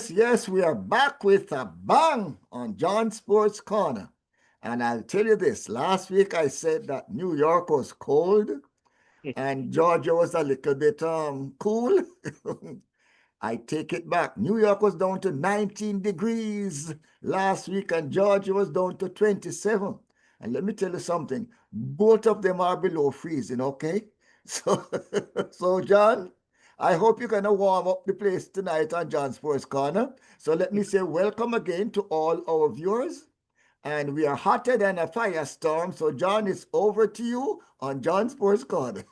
yes, we are back with a bang on John Sports Corner. And I'll tell you this, last week I said that New York was cold and Georgia was a little bit cool. I take it back. New York was down to 19 degrees last week and Georgia was down to 27. And let me tell you something, both of them are below freezing, okay? So, so John, I hope you're going to warm up the place tonight on John Sports Corner. So let me say welcome again to all our viewers. And we are hotter than a firestorm. So John, it's over to you on John Sports Corner.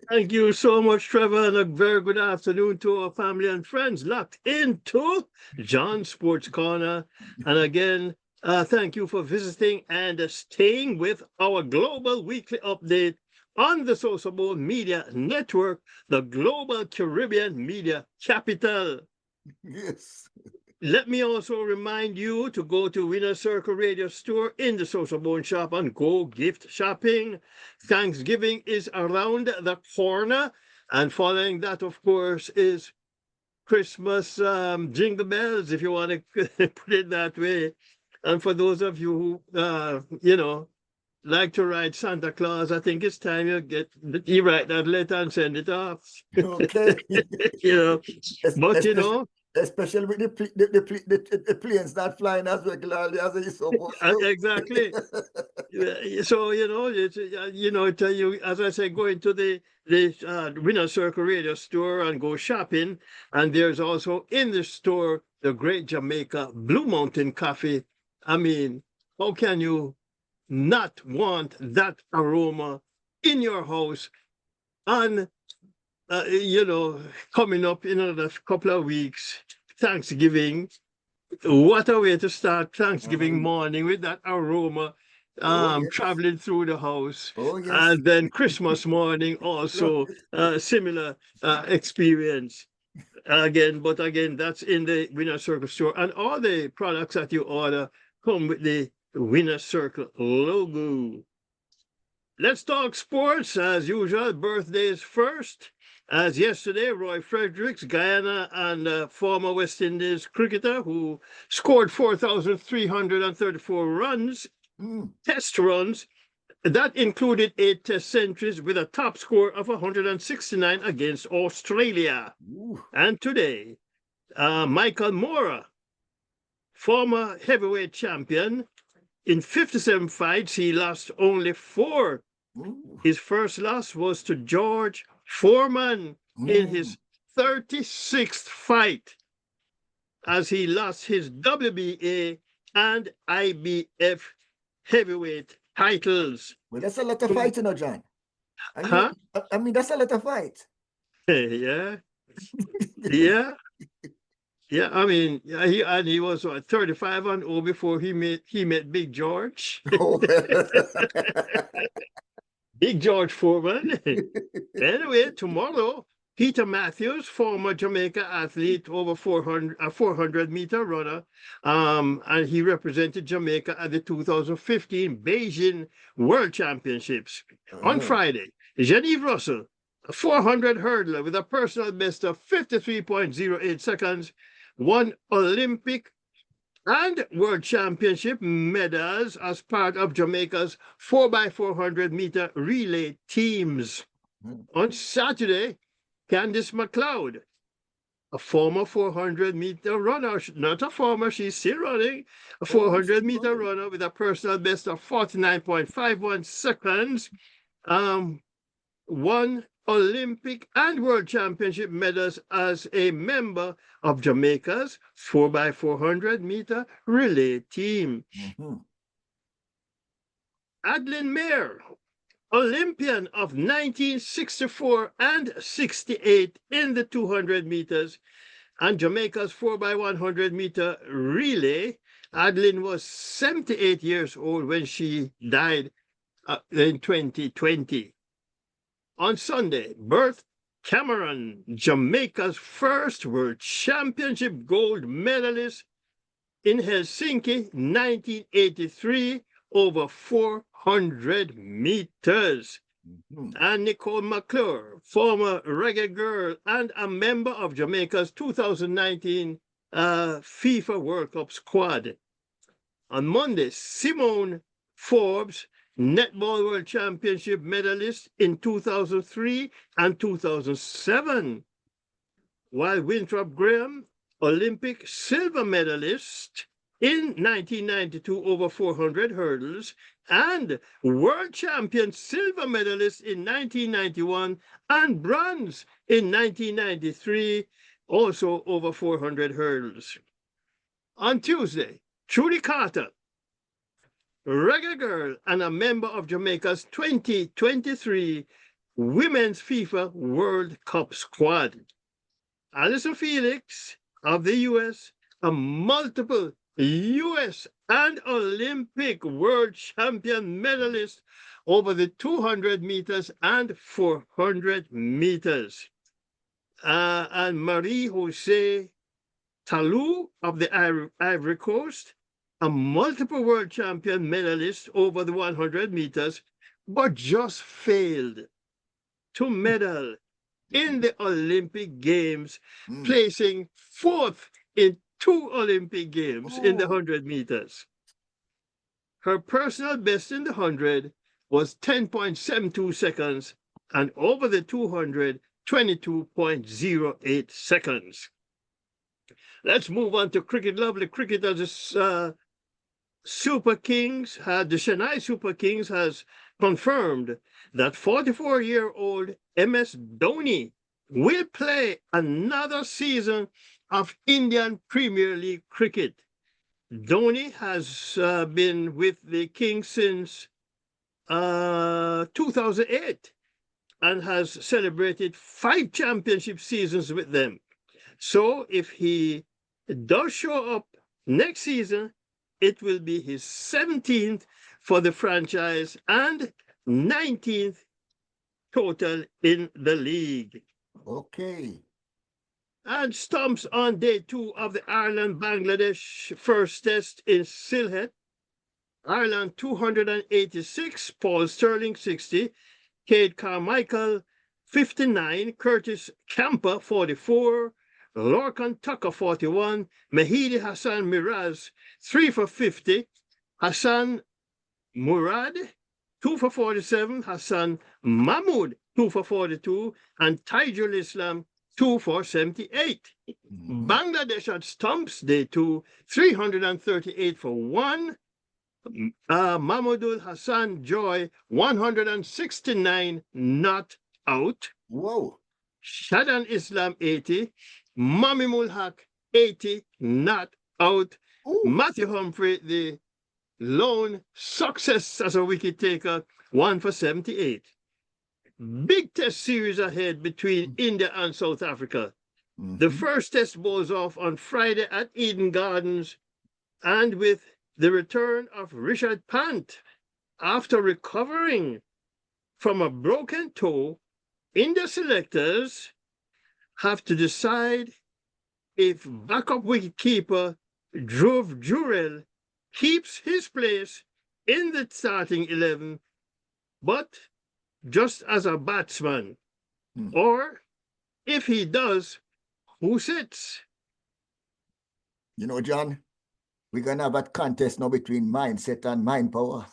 Thank you so much, Trevor, and a very good afternoon to our family and friends locked into John Sports Corner. And again, thank you for visiting and staying with our global weekly update on the SosoBone Media Network, the global Caribbean media capital. Yes. Let me also remind you to go to Winner Circle Radio Store in the SosoBone shop and go gift shopping. Thanksgiving is around the corner. And following that, of course, is Christmas jingle bells, if you want to put it that way. And for those of you who, like to write Santa Claus, I think it's time you write that letter and send it off. Okay. But especially with the planes not flying as regularly as they supposed to. Exactly. So tell you, as I say, go into the Winner Circle Radio Store and go shopping. And there's also in the store the Great Jamaica Blue Mountain Coffee. I mean, how can you not want that aroma in your house? And coming up in another couple of weeks, Thanksgiving. What a way to start Thanksgiving morning with that aroma yes. traveling through the house. Oh, yes. And then Christmas morning also similar experience. Again, that's in the Winner Circle store. And all the products that you order come with the Winner Circle logo. Let's talk sports as usual. Birthdays first. As yesterday, Roy Fredericks, Guyana and former West Indies cricketer who scored 4,334 runs, test runs. That included 8 test centuries with a top score of 169 against Australia. Ooh. And today, Michael Mora, former heavyweight champion, in 57 fights, he lost only 4. His first loss was to George Foreman in his 36th fight, as he lost his WBA and IBF heavyweight titles. Well, that's a lot of fight, John. Huh? I mean, that's a lot of fight. Yeah. Yeah. Yeah, I mean, he was 35-0 before he met Big George. Oh. Big George Foreman. Anyway, tomorrow, Peter Matthews, former Jamaica athlete, over 400-meter runner, and he represented Jamaica at the 2015 Beijing World Championships. On Friday, Genevieve Russell, a 400 hurdler with a personal best of 53.08 seconds, won Olympic and World Championship medals as part of Jamaica's 4x400-meter relay teams. On Saturday, Candice McLeod, a former 400-meter runner, not a former, she's still running, a 400-meter runner with a personal best of 49.51 seconds, won Olympic and World Championship medals as a member of Jamaica's 4x400-meter relay team. Adeline Mayer, Olympian of 1964 and 68 in the 200 meters, and Jamaica's 4x100-meter relay. Adeline was 78 years old when she died in 2020. On Sunday, Berth Cameron, Jamaica's first World Championship gold medalist in Helsinki, 1983, over 400 meters. And Nicole McClure, former reggae girl and a member of Jamaica's 2019 FIFA World Cup squad. On Monday, Simone Forbes, Netball World Championship medalist in 2003 and 2007, while Winthrop Graham, Olympic silver medalist in 1992 over 400 hurdles, and world champion silver medalist in 1991 and bronze in 1993, also over 400 hurdles. On Tuesday, Trudy Carter, reggae girl and a member of Jamaica's 2023 Women's FIFA World Cup squad. Alison Felix of the US, a multiple US and Olympic world champion medalist over the 200 meters and 400 meters. And Marie-José Talou of the Ivory Coast, a multiple world champion medalist over the 100 meters, but just failed to medal in the Olympic Games, placing fourth in 2 Olympic Games in the 100 meters. Her personal best in the 100 was 10.72 seconds, and over the 200, 22.08 seconds. Let's move on to cricket. Lovely cricket as the Super Kings, the Chennai Super Kings has confirmed that 44-year-old MS Dhoni will play another season of Indian Premier League cricket. Dhoni has been with the Kings since 2008 and has celebrated 5 championship seasons with them. So if he does show up next season, it will be his 17th for the franchise and 19th total in the league. Okay. And stumps on day 2 of the Ireland-Bangladesh first test in Sylhet. Ireland 286, Paul Sterling 60, Cade Carmichael 59, Curtis Camper 44, Lorcan Tucker 41, Mahidi Hassan Miraz 3 for 50, Hassan Murad 2 for 47, Hassan Mahmoud 2 for 42, and Taijul Islam 2 for 78. Bangladesh at stumps day 2, 338 for 1. Mahmoudul Hassan Joy 169 not out. Whoa. Shadan Islam 80, Mamimul Haq 80 not out. Ooh. Matthew Humphrey, the lone success as a wicket taker, 1 for 78. Big test series ahead between India and South Africa. The first test bowls off on Friday at Eden Gardens, and with the return of Rishabh Pant after recovering from a broken toe, India selectors have to decide if backup wicketkeeper Dhruv Jurel keeps his place in the starting 11, but just as a batsman, or if he does, who sits? You know, John, we're going to have a contest now between mindset and mind power.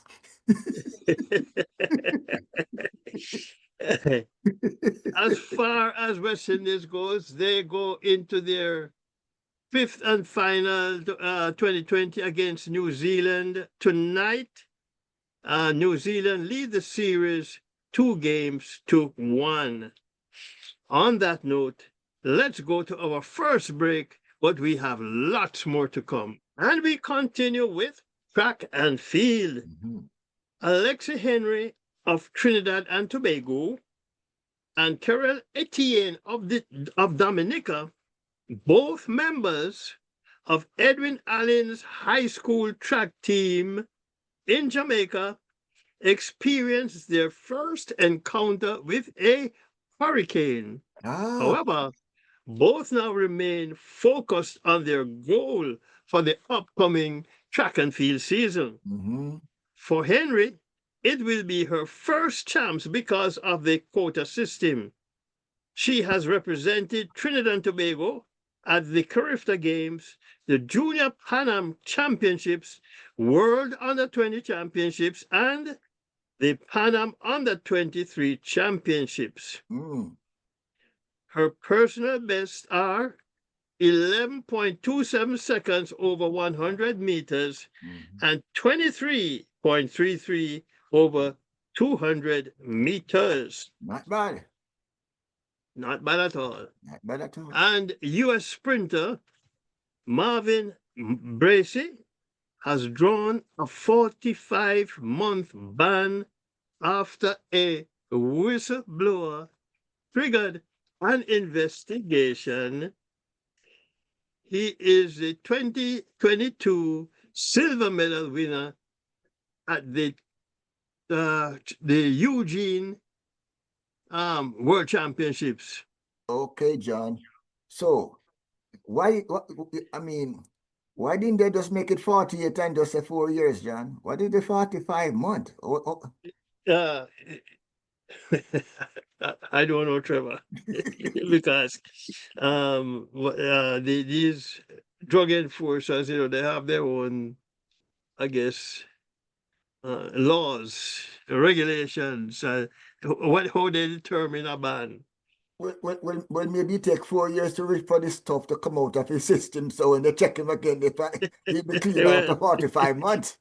As far as West Indies goes, they go into their 5th and final 2020 against New Zealand tonight. New Zealand lead the series 2 games to 1. On that note, let's go to our first break, but we have lots more to come. And we continue with track and field. Alexi Henry of Trinidad and Tobago and Carol Etienne of Dominica, both members of Edwin Allen's high school track team in Jamaica, experienced their first encounter with a hurricane. However, both now remain focused on their goal for the upcoming track and field season. For Henry, it will be her first chance because of the quota system. She has represented Trinidad and Tobago at the Carifta Games, the Junior Pan Am Championships, World Under-20 Championships, and the Pan Am Under-23 Championships. Her personal bests are 11.27 seconds over 100 meters and 23.33 over 200 meters. Not bad. Not bad at all. Not bad at all. And U.S. sprinter Marvin Bracey has drawn a 45-month ban after a whistleblower triggered an investigation. He is the 2022 silver medal winner at the Eugene World Championships. Okay, John. So why didn't they just make it 48 and just say 4 years, John? Why did they 45 months? I don't know, Trevor, because these drug enforcers, they have their own, I guess, laws, regulations, how they determine a ban. Well, maybe it take 4 years for this stuff to come out of his system. So when they check him again, he'll be clean after 45 months.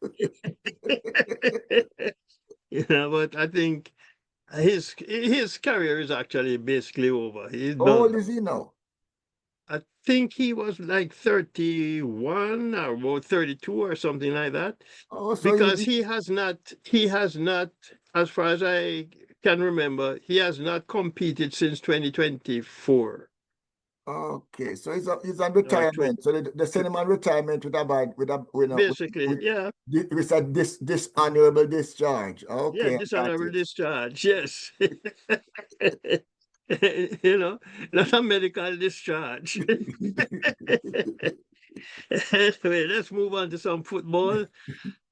But I think his career is actually basically over. He's How old is he now? I think he was like 31 or about 32 or something like that. Oh, so because he has not, as far as I can remember, he has not competed since 2024. Okay, so he's on retirement. So they send him on retirement with basically, yeah. With a dishonorable discharge. Okay. Yeah, dishonorable discharge, yes. Not a medical discharge. Anyway, let's move on to some football.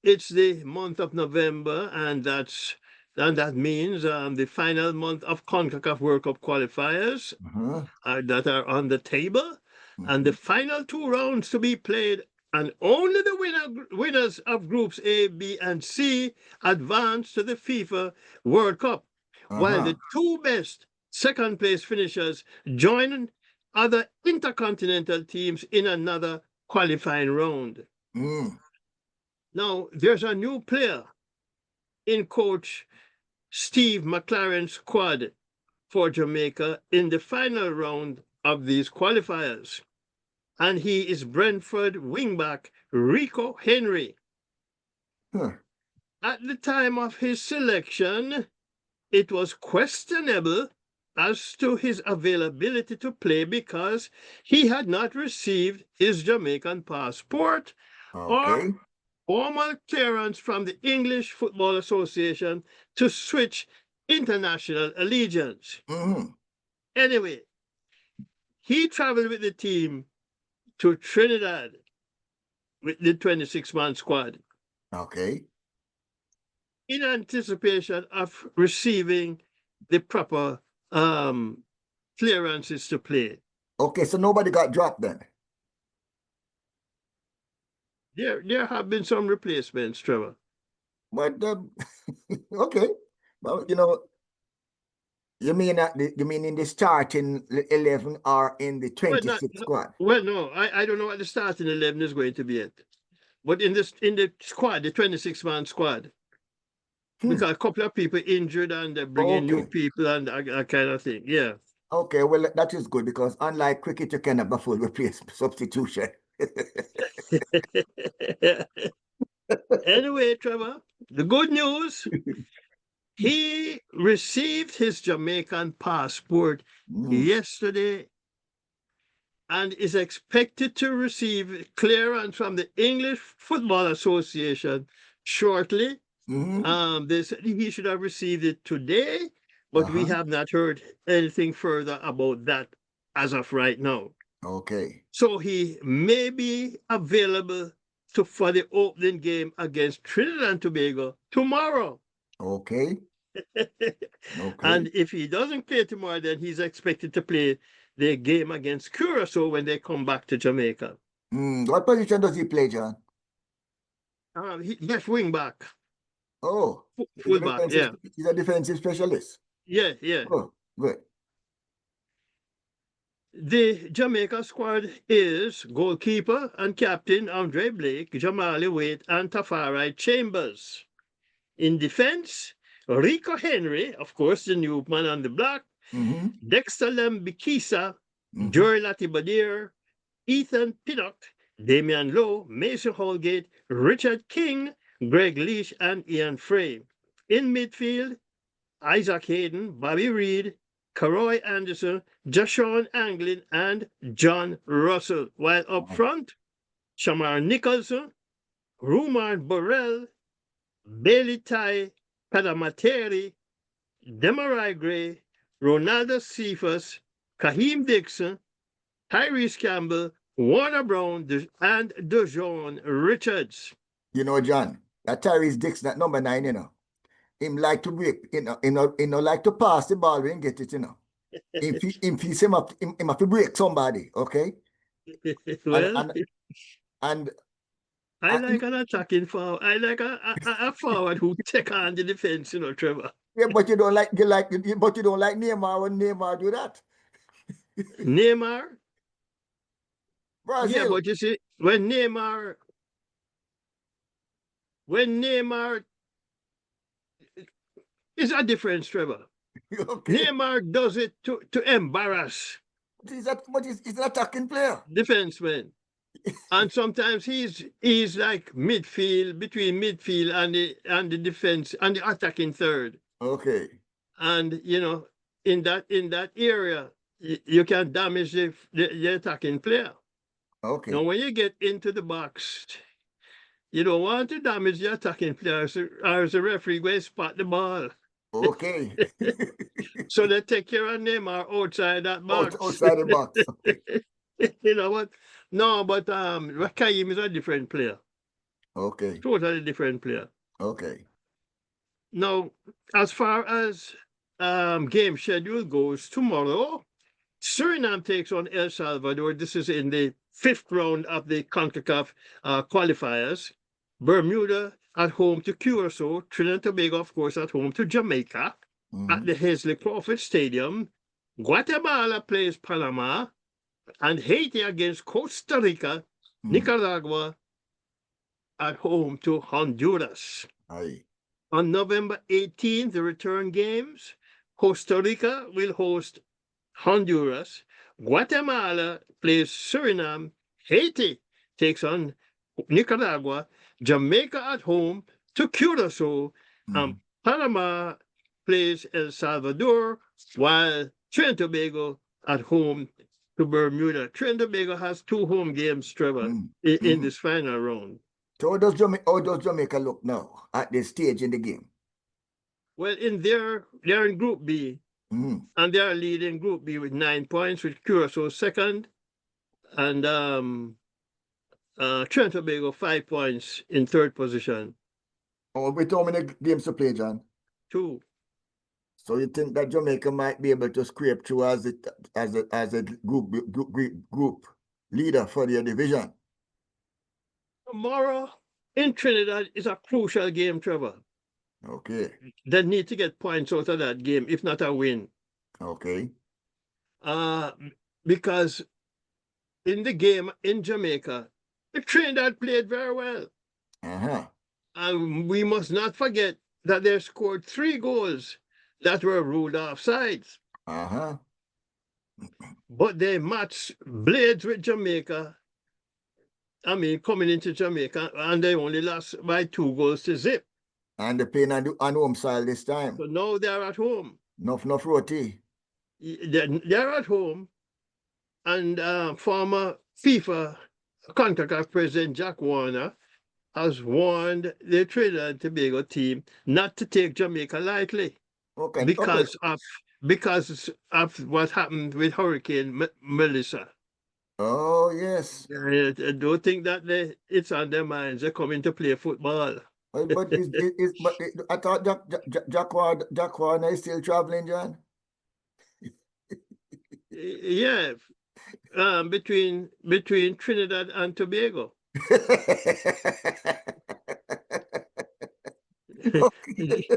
It's the month of November, and that means the final month of CONCACAF World Cup qualifiers that are on the table, and the final 2 rounds to be played, and only the winners of groups A, B, and C advance to the FIFA World Cup, while the 2 best second-place finishers join other intercontinental teams in another qualifying round. Now, there's a new player in coach Steve McLaren's squad for Jamaica in the final round of these qualifiers, and he is Brentford wingback Rico Henry. At the time of his selection, it was questionable as to his availability to play because he had not received his Jamaican passport or formal clearance from the English Football Association to switch international allegiance. Anyway, he traveled with the team to Trinidad with the 26-man squad. Okay. In anticipation of receiving the proper clearances to play. Okay, so nobody got dropped then? There have been some replacements, Trevor. But okay, well, you mean in the starting 11 or in the 26 squad? Well, no, I don't know what the starting 11 is going to be yet, but in the squad, the 26-man squad, because a couple of people injured and they're bringing new people and that kind of thing. Yeah. Okay, well, that is good because unlike cricket, you can have a full replacement substitution. Anyway, Trevor, the good news, he received his Jamaican passport yesterday and is expected to receive clearance from the English Football Association shortly. They said he should have received it today, but we have not heard anything further about that as of right now. Okay. So he may be available for the opening game against Trinidad and Tobago tomorrow. Okay. Okay. And if he doesn't play tomorrow, then he's expected to play their game against Curacao when they come back to Jamaica. What position does he play, John? Left wing back, Oh, full back, yeah. he's a defensive specialist. Yeah, yeah. Oh, good. The Jamaica squad is goalkeeper and captain Andre Blake, Jamali Waite, and Tafari Chambers. In defense, Rico Henry, of course, the new man on the block, Mm-hmm. Dexter Lembikisa, Mm-hmm. Jory Latibadir, Ethan Pinnock, Damian Lowe, Mason Holgate, Richard King, Greg Leach, and Ian Frey. In midfield, Isaac Hayden, Bobby Reed, Karoy Anderson, Jashawn Anglin, and John Russell. While up front, Shamar Nicholson, Ruman Burrell, Bailey Tai, Padamateri, Demarai Gray, Ronaldo Cephas, Kaheem Dixon, Tyrese Campbell, Warner Brown, and Dejon Richards. You know, John, that Tyrese Dixon, that number 9, him like to break, like to pass the ball when get it, If him have to break somebody, okay? Well, And I like an attacking forward. I like a forward who take on the defense, Trevor. yeah, but you don't like Neymar when Neymar do that. Neymar, yeah, Brazil. but you see, when Neymar, it's a difference, Trevor. Okay. Neymar does it to embarrass He's an attacking player. defensemen. And sometimes he's like midfield, between midfield and the defense and the attacking third. Okay. And in that area, you can damage the attacking player. Okay. Now, when you get into the box, you don't want to damage the attacking player, or as the referee going to spot the ball. Okay. So they take care of Neymar outside that box. Outside the box. You know what? No, but Rakim is a different player. Okay. Totally different player. Okay. Now, as far as game schedule goes, tomorrow, Suriname takes on El Salvador. This is in the 5th round of the CONCACAF qualifiers. Bermuda at home to Curacao. Trinidad and Tobago, of course, at home to Jamaica at the Hazley Crawford Stadium. Guatemala plays Panama, and Haiti against Costa Rica. Nicaragua at home to Honduras. Aye. On November 18th, the return games, Costa Rica will host Honduras. Guatemala plays Suriname. Haiti takes on Nicaragua. Jamaica at home to Curacao. Panama plays El Salvador, while Trinidad and Tobago at home to Bermuda. Trinidad and Tobago has 2 home games, Trevor, in this final round. So how does Jamaica look now at this stage in the game? Well, they're in Group B, and they are leading Group B with 9 points, with Curacao second, and Trinidad and Tobago 5 points in third position. Oh, with how many games to play, John? 2. So you think that Jamaica might be able to scrape through as a group leader for their division? Tomorrow in Trinidad is a crucial game, Trevor. Okay. They need to get points out of that game, if not a win. Okay. Because in the game in Jamaica, the Trinidad played very well. And we must not forget that they scored 3 goals that were ruled offsides. But they matched blades with Jamaica. I mean, coming into Jamaica, and they only lost by 2 goals to zip. And they're playing on home soil this time. So now they're at home. Enough roti. They're at home. And former FIFA CONCACAF president Jack Warner has warned the Trinidad and Tobago team not to take Jamaica lightly. Okay. Because of what happened with Hurricane Melissa. Oh, yes. I don't think that it's on their minds. They're coming to play football. I thought Jack Warner is still traveling, John. Yeah, between Trinidad and Tobago. Okay.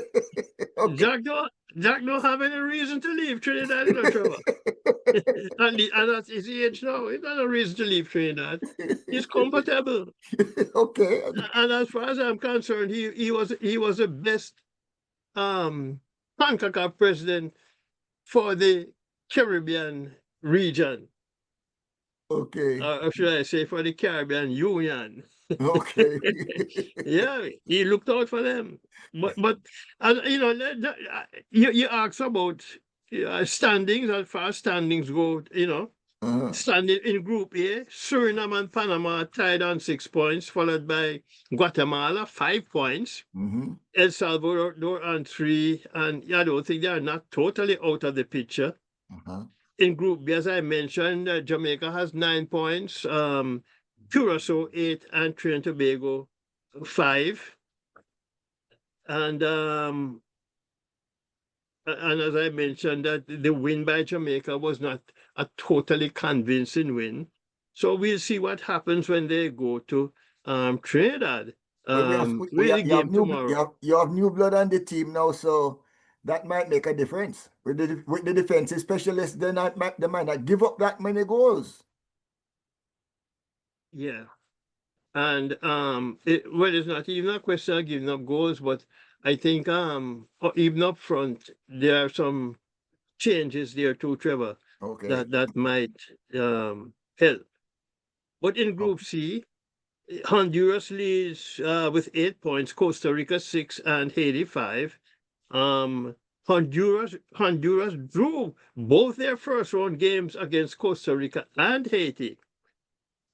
Okay. Jack don't have any reason to leave Trinidad, you know, Trevor. And that's his age now. He's not a reason to leave Trinidad. He's comfortable. Okay. And as far as I'm concerned, he was the best CONCACAF president for the Caribbean region. Okay. Or should I say for the Caribbean Union. Okay. Yeah, he looked out for them. But you know, you asked about standings. As far as standings go, you know, standing in Group A, Suriname and Panama tied on 6 points, followed by Guatemala 5 points, Mhm. El Salvador on 3, and I don't think they are not totally out of the picture. Uh-huh. In Group B, as I mentioned, Jamaica has 9 points, Curacao 8, and Trinidad and Tobago 5. And as I mentioned, that the win by Jamaica was not a totally convincing win. So we'll see what happens when they go to Trinidad. Well, Really game tomorrow. you have new blood on the team now, so that might make a difference. With the defensive specialists, they might not give up that many goals. Yeah. And it's not even a question of giving up goals, but I think even up front there are some changes there too, Trevor, Okay. that might help. But in Oh, Group C, Honduras leads with 8 points, Costa Rica 6, and Haiti 5. Honduras drew both their first round games against Costa Rica and Haiti.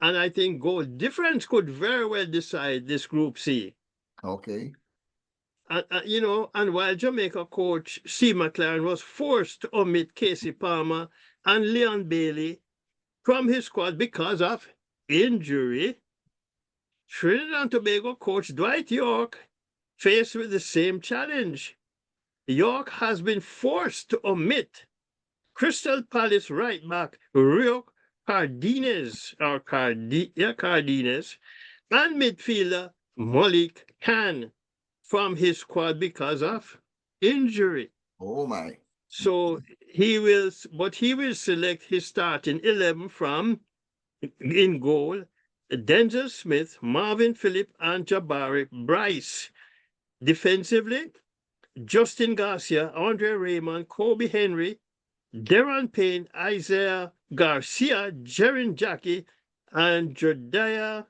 And I think goal difference could very well decide this Group C. okay. You know, and while Jamaica coach C. McLaren was forced to omit Casey Palmer and Leon Bailey from his squad because of injury, Trinidad and Tobago coach Dwight York faced with the same challenge. York has been forced to omit Crystal Palace right back Rio Cardenas and midfielder Malik Khan from his squad because of injury. Oh my. So he will select his starting 11 from in goal Denzel Smith, Marvin Phillip, and Jabari Bryce. Defensively, Justin Garcia, Andre Raymond, Kobe Henry, Deron Payne, Isaiah Garcia, Jerin Jackie, and Jodiah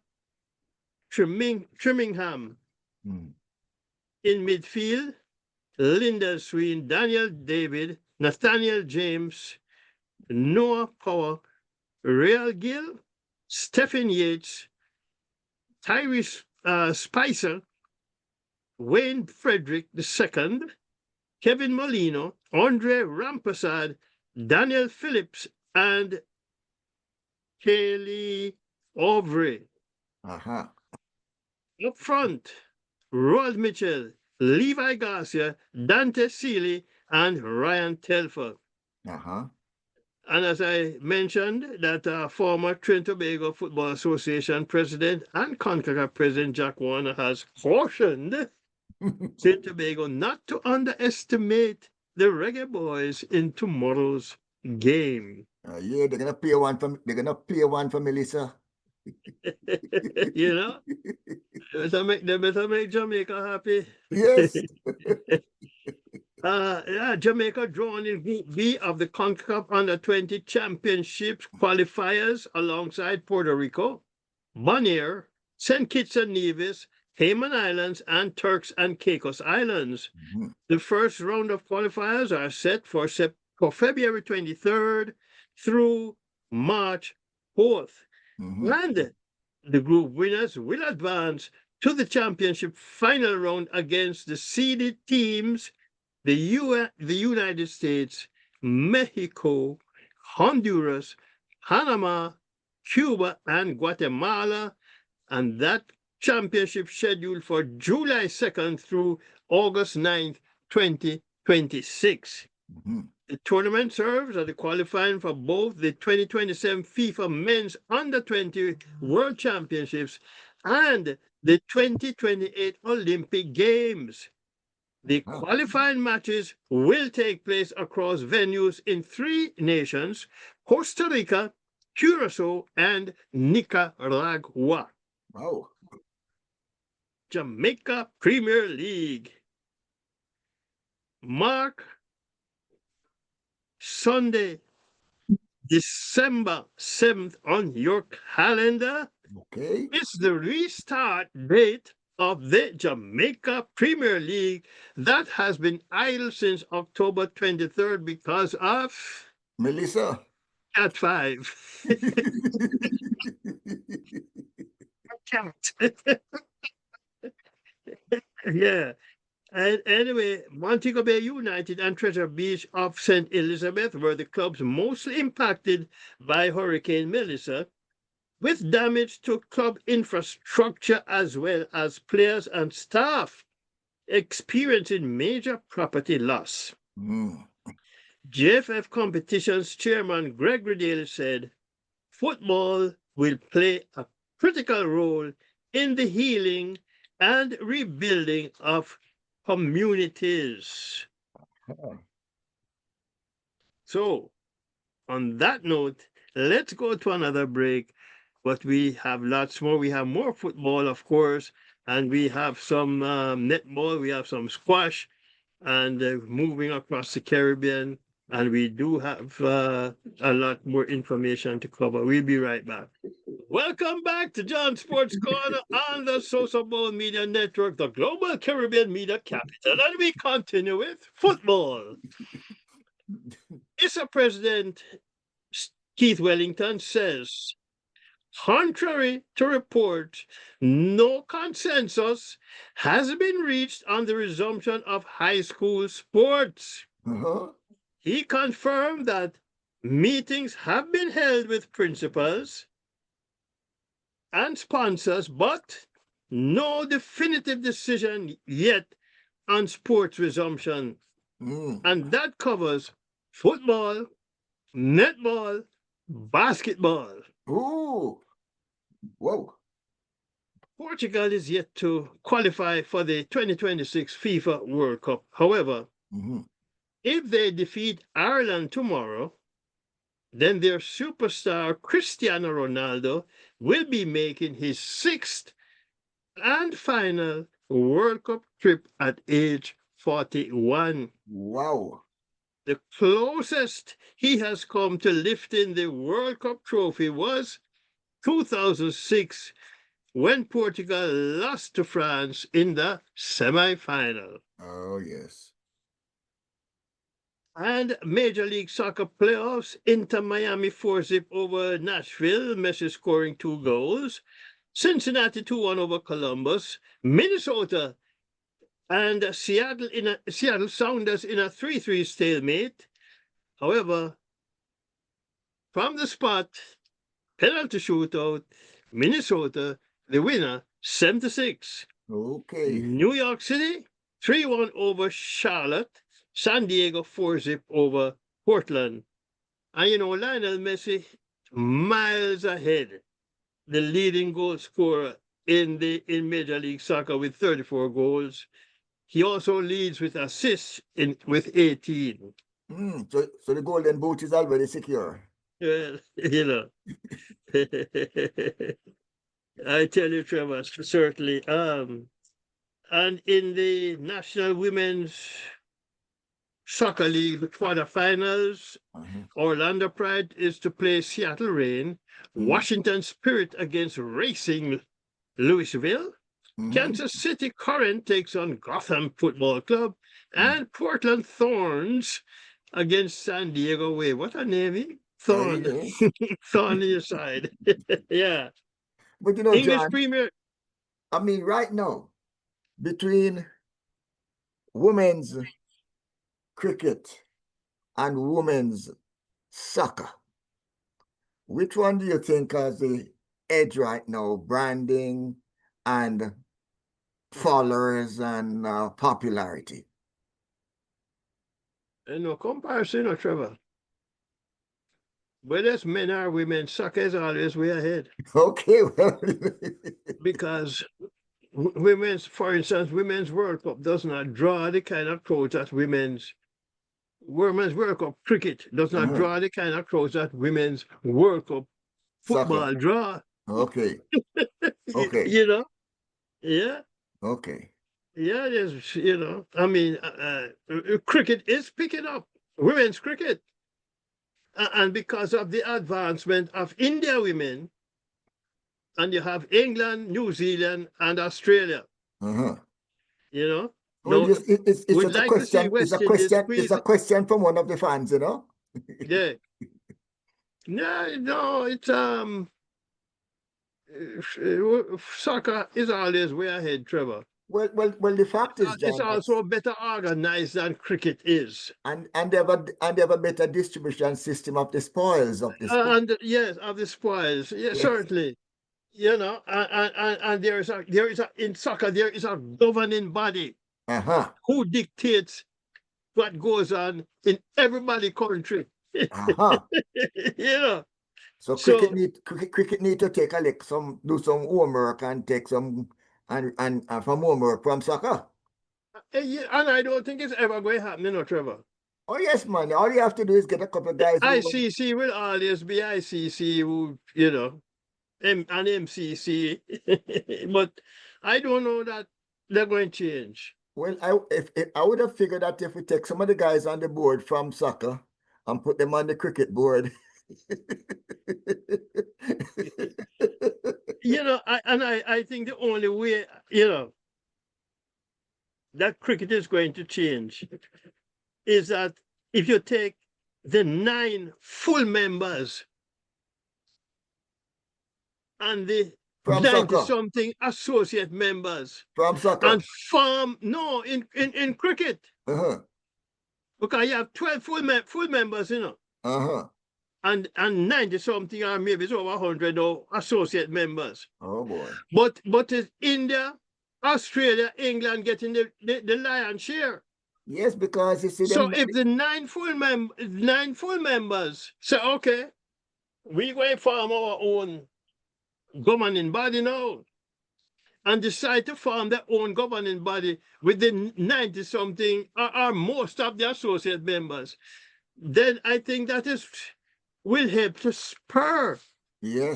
Trimmingham. Hmm. In midfield, Linda Sween, Daniel David, Nathaniel James, Noah Power, Real Gill, Stephen Yates, Tyrese Spicer, Wayne Frederick II, Kevin Molino, Andre Rampasad, Daniel Phillips, and Kaylee Aubrey. Uh-huh. Up front, Roald Mitchell, Levi Garcia, Dante Seeley, and Ryan Telfer. Uh-huh. And as I mentioned, that former Trinidad and Tobago Football Association president and CONCACAF president Jack Warner has cautioned Trinidad and Tobago not to underestimate the Reggae Boys in tomorrow's game. Yeah, they're gonna play one for Melissa. You know, they better make Jamaica happy. Yes. Yeah, Jamaica drawn in Group B of the CONCACAF Under-20 Championships qualifiers alongside Puerto Rico, Bonaire, St. Kitts and Nevis, Cayman Islands, and Turks and Caicos Islands. Mhm. The first round of qualifiers are set for February 23rd through March 4th. Mhm. And the group winners will advance to the championship final round against the seeded teams, the United States, Mexico, Honduras, Panama, Cuba, and Guatemala. And that Championship scheduled for July 2nd through August 9th, 2026. The tournament serves as the qualifying for both the 2027 FIFA Men's Under-20 World Championships and the 2028 Olympic Games. The qualifying matches will take place across venues in 3 nations: Costa Rica, Curacao, and Nicaragua. Wow. Jamaica Premier League. Mark Sunday, December 7th on your calendar. Okay. It's the restart date of the Jamaica Premier League that has been idle since October 23rd because of Melissa. Cat 5. Cat. Yeah. And anyway, Montego Bay United and Treasure Beach of St. Elizabeth were the clubs mostly impacted by Hurricane Melissa, with damage to club infrastructure as well as players and staff experiencing major property loss. JFF Competitions Chairman Gregory Daly said, "Football will play a critical role in the healing and rebuilding of communities." So, on that note, let's go to another break. But we have lots more. We have more football, of course, and we have some netball, we have some squash, and moving across the Caribbean. And we do have a lot more information to cover. We'll be right back. Welcome back to John Sports Corner on the SosoBone Media Network, the global Caribbean media capital. And we continue with football. ISA President Keith Wellington says, contrary to reports, no consensus has been reached on the resumption of high school sports. He confirmed that meetings have been held with principals and sponsors, but no definitive decision yet on sports resumption. And that covers football, netball, basketball. Ooh. Whoa. Portugal is yet to qualify for the 2026 FIFA World Cup. However, if they defeat Ireland tomorrow, then their superstar Cristiano Ronaldo will be making his 6th and final World Cup trip at age 41. Wow. The closest he has come to lifting the World Cup trophy was 2006, when Portugal lost to France in the semi-final. Oh, yes. And Major League Soccer playoffs, Inter Miami 4-0 over Nashville, Messi scoring 2 goals. Cincinnati 2-1 over Columbus. Minnesota and Seattle Sounders in a 3-3 stalemate. However, from the spot, penalty shootout, Minnesota, the winner, 7-6. Okay. New York City, 3-1 over Charlotte. San Diego 4-0 over Portland. And you know, Lionel Messi, miles ahead, the leading goal scorer in Major League Soccer with 34 goals. He also leads with assists with 18. So the golden boot is already secure. Well, you know, I tell you, Trevor, certainly. And in the National Women's Soccer League quarterfinals, Orlando Pride is to play Seattle Reign, Washington Spirit against Racing Louisville, Kansas City Current takes on Gotham Football Club, and Portland Thorns against San Diego Wave. What a name, eh? Thorn. Thorn on your side. Yeah. But you know, English John, Premier. I mean, right now, between women's cricket and women's soccer, which one do you think has the edge right now? Branding, and followers and popularity. And no comparison, no, Trevor. Whether it's men or women, soccer is always way ahead. Okay, well. Because women's, for instance, Women's World Cup does not draw the kind of crowds that Women's World Cup cricket does not draw the kind of crowds that Women's World Cup football Soccer. draw. Okay. Okay. You know? Yeah. Okay. Yeah, there's, I mean, cricket is picking up, women's cricket. And because of the advancement of India women, and you have England, New Zealand, and Australia. Well, No, it's we'd just a like to see question. West Indies It's squeeze. a question from one of the fans, Yeah. No, it's soccer is always way ahead, Trevor. Well, the fact is, John, it's also better organized than cricket is. and they have a better distribution system of the spoils of the sport. And yes, of the spoils. Yeah, yes. Certainly. And there is a in soccer there is a governing body who dictates what goes on in everybody's country. So cricket need to take a look, do some homework and take some and from homework from soccer. And I don't think it's ever going to happen, Trevor. Oh yes, man. All you have to do is get a couple of guys. ICC will always be ICC, who and MCC, but I don't know that they're going to change. Well, I would have figured that if we take some of the guys on the board from soccer and put them on the cricket board. I think the only way, that cricket is going to change is that if you take the 9 full members and the 90-something associate members from soccer and form in cricket, because you have 12 full members, and 90-something or maybe it's over 100 or associate members. Oh boy! But is India, Australia, England getting the lion's share? Yes, because you see. So if the 9 full members say, okay, we going to form our own governing body now, and decide to form their own governing body with the 90-something or most of the associate members, then I think that will help to spur a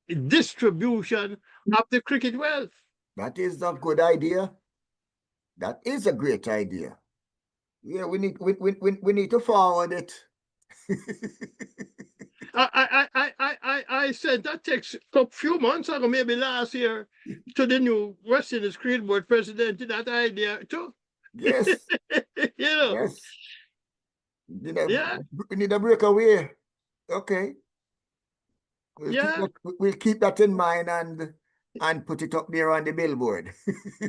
redistribution of the cricket wealth. That is a good idea. That is a great idea. Yeah, we need to forward it. I sent that text a few months ago, maybe last year, to the new West Indies Cricket Board president, that idea too. Yes. Yes. Yeah. We need a breakaway. Okay. We'll keep that in mind and put it up there on the billboard.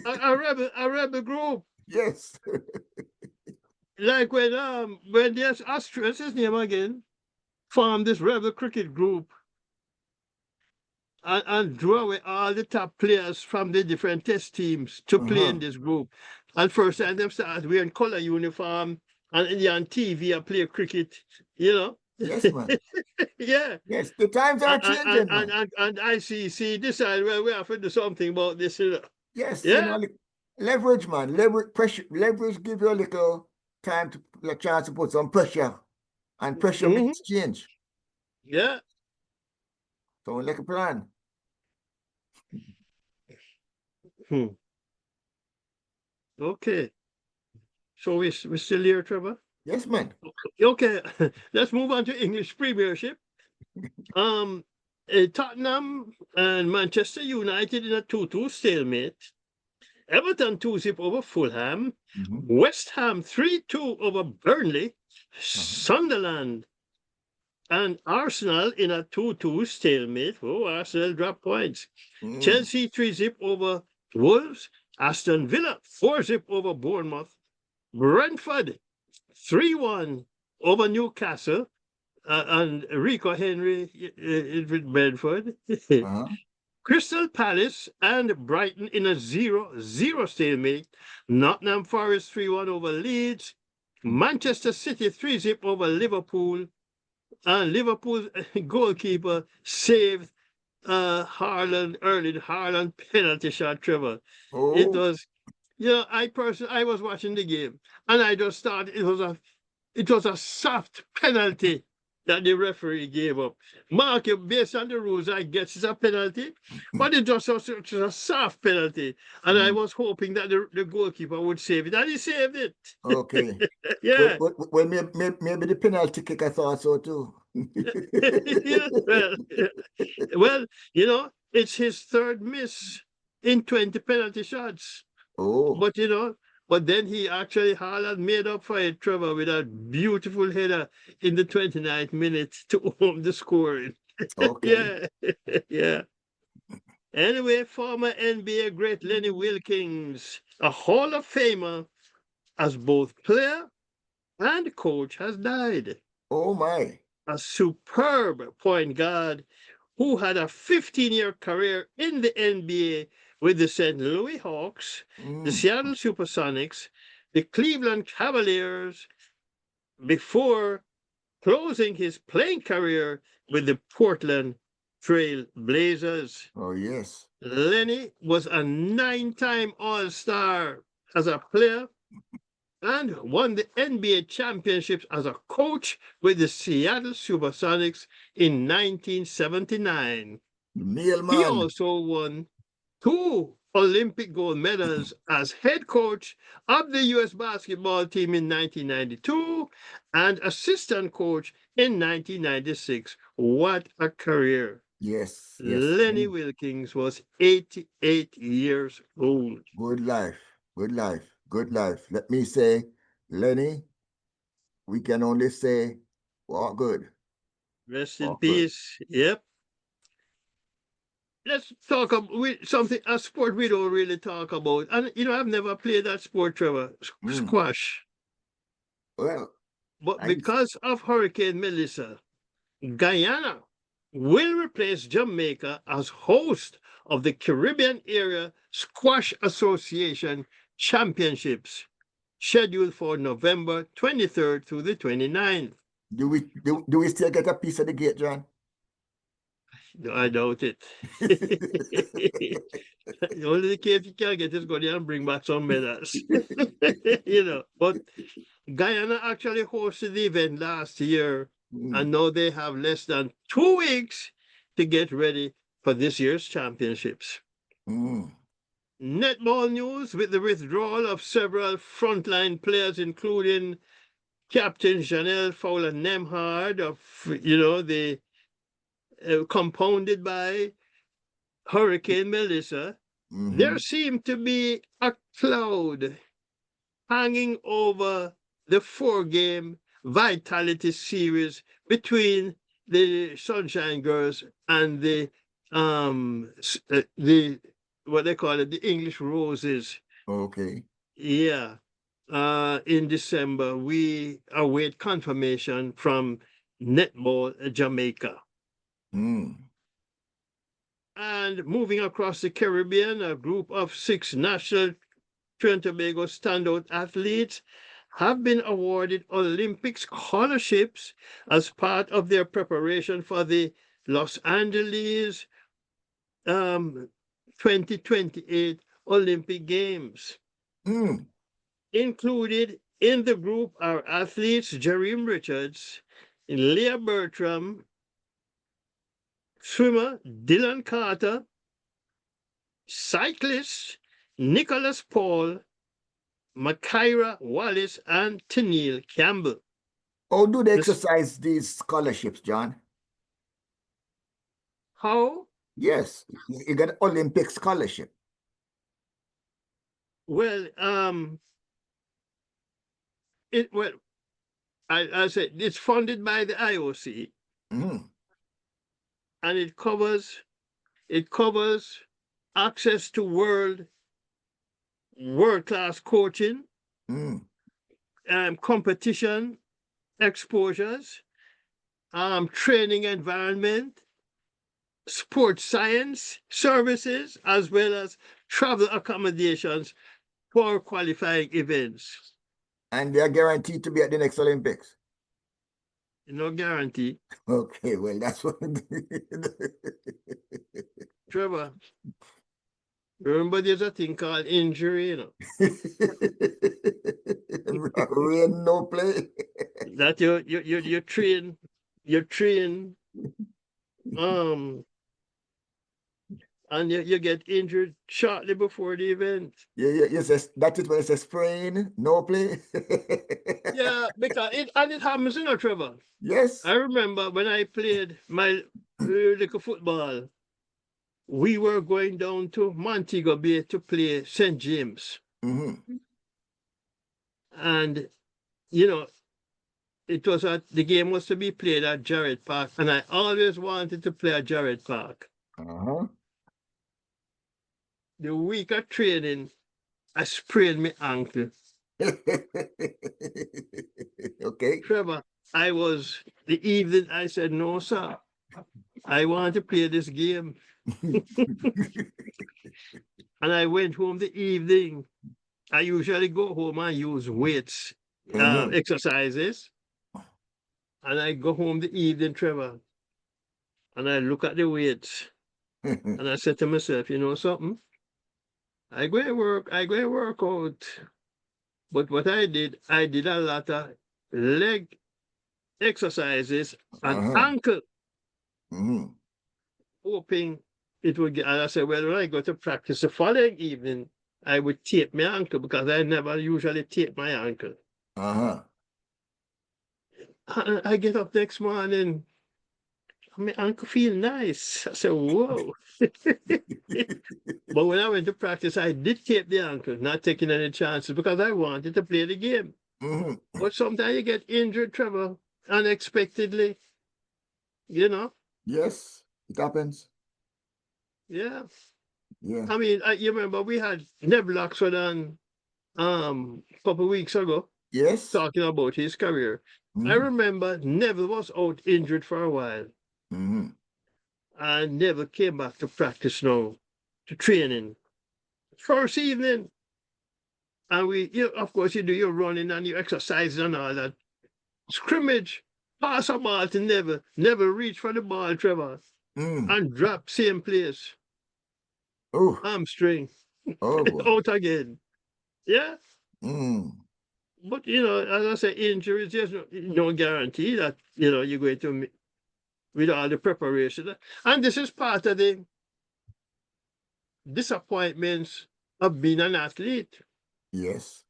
a rebel group. Yes. Like when there's what's his name again, formed this rebel cricket group and drew away all the top players from the different test teams to play in this group. And first time them started wearing color uniform and on TV and play cricket, Yes, man. Yeah. Yes, the times are changing. And ICC decide, well, we have to do something about this. Yes, yeah. Leverage, man. Leverage give you a little time a chance to put some pressure. And pressure makes change. Yeah. So like a plan. Okay. So we're still here, Trevor? Yes, man. Okay. Let's move on to English Premiership. Tottenham and Manchester United in a 2-2 stalemate. Everton 2-0 over Fulham. West Ham 3-2 over Burnley. Sunderland and Arsenal in a 2-2 stalemate. Oh, Arsenal dropped points. Chelsea 3-0 over Wolves. Aston Villa 4-0 over Bournemouth. Brentford 3-1 over Newcastle. and Rico Henry with Bedford. Uh-huh. Crystal Palace and Brighton in a 0-0 stalemate. Nottingham Forest 3-1 over Leeds. Manchester City 3-0 over Liverpool. And Liverpool's goalkeeper saved Erling Haaland penalty shot, Trevor. It Oh, was, I was watching the game and I just thought it was a soft penalty that the referee gave up. Mark, based on the rules, I guess it's a penalty, but it was a soft penalty. And I mm, was hoping that the goalkeeper would save it, and he saved it. okay. Yeah. Well, maybe the penalty kick, I thought so too. Yeah, well, it's his third miss in 20 penalty shots. Oh, But but then Haaland made up for it, Trevor, with a beautiful header in the 29th minute to open the scoring. okay. Yeah, yeah. Anyway, former NBA great Lenny Wilkins, a Hall of Famer, as both player and coach, has died. Oh my. A superb point guard who had a 15-year career in the NBA with the St. Louis Hawks, the Mm, Seattle Supersonics, the Cleveland Cavaliers, before closing his playing career with the Portland Trail Blazers. oh yes. Lenny was a 9-time All-Star as a player and won the NBA championships as a coach with the Seattle Supersonics in 1979. He Mailman. also won 2 Olympic gold medals as head coach of the U.S. basketball team in 1992 and assistant coach in 1996. What a career! Yes, yes. Lenny Wilkins was 88 years old. Good life. Good life. Good life. Let me say, Lenny, we can only say, walk good. Rest in Walk good. peace. Yep. Let's talk about something, a sport we don't really talk about. And I've never played that sport, Trevor, Mm. squash. Well, But I because of Hurricane Melissa, Guyana will replace Jamaica as host of the Caribbean Area Squash Association Championships, scheduled for November 23rd through the 29th. do we still get a piece of the gate, John? I doubt it. Only the case you can get is go there and bring back some medals. But Guyana actually hosted the event last year, Mm, and now they have less than 2 weeks to get ready for this year's championships. mm, Netball news with the withdrawal of several frontline players, including Captain Janelle Fowler Nemhard of, the compounded by Hurricane Melissa. There mm-hmm. seemed to be a cloud hanging over the 4-game Vitality series between the Sunshine Girls and the what they call it, the English Roses. Okay. Yeah. In December, we await confirmation from Netball Jamaica. Mm, And moving across the Caribbean, a group of 6 national Trinidad and Tobago standout athletes have been awarded Olympic scholarships as part of their preparation for the Los Angeles 2028 Olympic Games. mm, Included in the group are athletes Jereme Richards, Leah Bertram, swimmer Dylan Carter, cyclist Nicholas Paul, Makaira Wallace, and Tennille Campbell. how do they This, exercise these scholarships, John? how? Yes, you get Olympic scholarship. Well, well, I said it's funded by the IOC, Mm, and it covers access to world class coaching, mm, competition exposures, training environment, sports science services, as well as travel accommodations for qualifying events. And they are guaranteed to be at the next Olympics. No guarantee. Okay, well, that's what. Trevor, remember there's a thing called injury, you know, Rain, no play. that you train, um, and you get injured shortly before the event. Yes, that is when it says sprain, no play. Yeah, because it happens, you know, Trevor. Yes. I remember when I played my little football, we were going down to Montego Bay to play St. James. Mm-hmm. And, you know, the game was to be played at Jarrett Park, and I always wanted to play at Jarrett Park. Uh-huh. The week of training, I sprained my ankle. Okay. Trevor, the evening, I said, no, sir, I want to play this game. And I went home the evening. I usually go home and use weights, exercises. And I go home the evening, Trevor, and I look at the weights. And I said to myself, you know something? I go and work out. But what I did a lot of leg exercises and ankle, hoping it would get. And I said, well, when I go to practice the following evening, I would tape my ankle because I never usually tape my ankle. And I get up next morning, my ankle feel nice. I said, whoa. But when I went to practice, I did tape the ankle, not taking any chances because I wanted to play the game. But sometimes you get injured, Trevor, unexpectedly. You know? Yes, it happens. Yeah. Yeah. I mean, you remember we had Neville Oxford on a couple of weeks ago. Yes. Talking about his career. I remember Neville was out injured for a while. And Neville came back to practice now, to training. First evening. And of course, you do your running and your exercises and all that. Scrimmage, pass a ball to Neville reach for the ball, Trevor, and drop same place. Oh. Hamstring. Oh, boy. Out again. Yeah. But, as I say, injuries, there's no guarantee that, you're going to, with all the preparation. And this is part of the disappointments of being an athlete. Yes.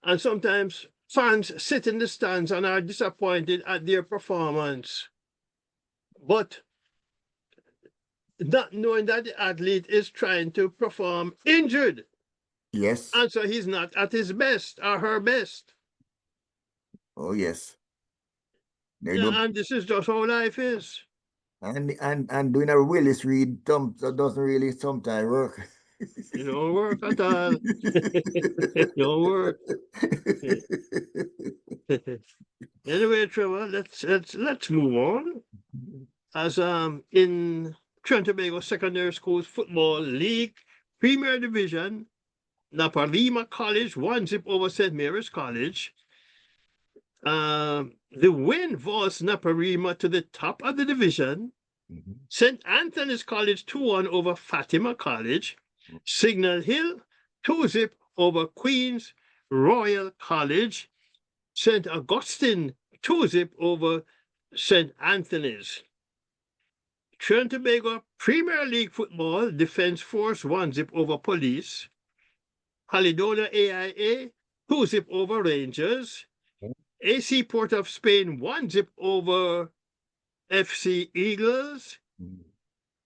And sometimes fans sit in the stands and are disappointed at their performance. But not knowing that the athlete is trying to perform injured. Yes. And so he's not at his best or her best. Oh, yes. And this is just how life is. And doing a Willis read doesn't really sometimes work. It don't work at all. It don't work. Anyway, Trevor, let's move on. As in Trinidad and Tobago Secondary Schools Football League Premier Division, Naparima College 1-0 over St. Mary's College. The win vaults Naparima to the top of the division. St. Anthony's College 2-1 over Fatima College. Signal Hill 2-0 over Queens Royal College. St. Augustine 2-0 over St. Anthony's. Trinidad and Tobago Premier League Football Defence Force 1-0 over Police. Caledonia AIA 2-0 over Rangers. AC Port of Spain 1-0 over FC Eagles.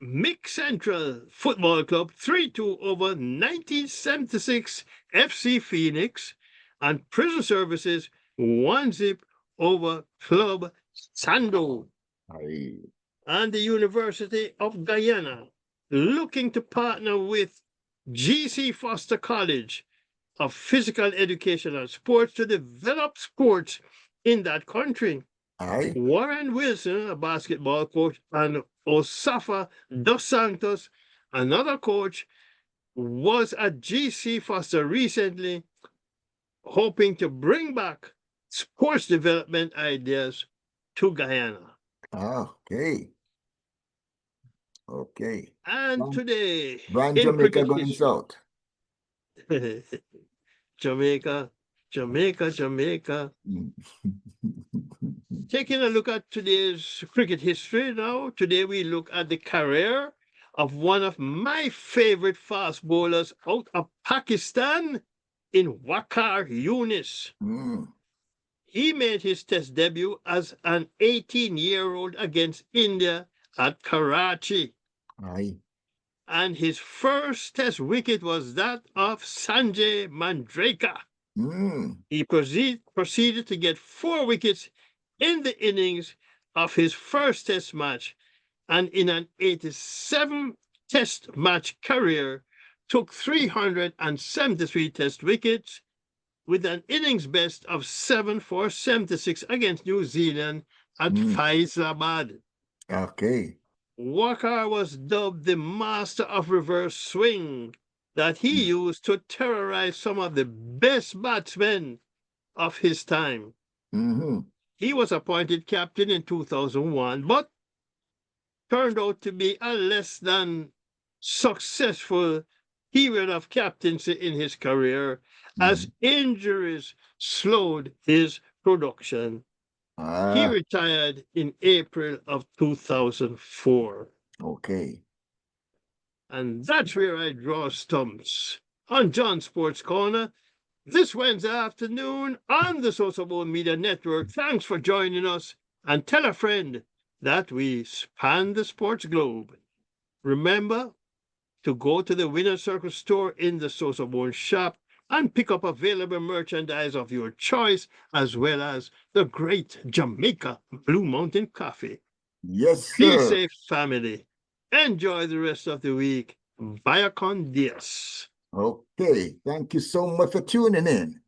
Mick Central Football Club 3-2 over 1976 FC Phoenix. And Prison Services 1-0 over Club Sando. And the University of Guyana looking to partner with GC Foster College of Physical Education and Sports to develop sports in that country. Aye. Warren Wilson, a basketball coach, and Osafa Dos Santos, another coach, was at GC Foster recently, hoping to bring back sports development ideas to Guyana. Okay. Okay. And today, Brand in Jamaica cricket going history, south. Jamaica, Jamaica, Jamaica. Mm. Taking a look at today's cricket history now, today we look at the career of one of my favorite fast bowlers out of Pakistan in Waqar Yunis. Mm. He made his test debut as an 18-year-old against India at Karachi. Aye. And his first test wicket was that of Sanjay Mandrake. Mm. He proceeded to get 4 wickets in the innings of his first test match, and in an 87 test match career, took 373 test wickets with an innings best of 7 for 76 against New Zealand at Faizabad. Okay. Walker was dubbed the master of reverse swing that he used to terrorize some of the best batsmen of his time. Mm-hmm. He was appointed captain in 2001, but turned out to be a less than successful period of captaincy in his career as injuries slowed his production. He Ah, retired in April of 2004. okay. And that's where I draw stumps on John Sports Corner this Wednesday afternoon on the SosoBone Media Network. Thanks for joining us, and tell a friend that we span the sports globe. Remember to go to the Winner Circle store in the SosoBone shop and pick up available merchandise of your choice, as well as the great Jamaica Blue Mountain Coffee. Yes, Be sir. safe, family. Enjoy the rest of the week. Vaya con Dios. Okay. Thank you so much for tuning in.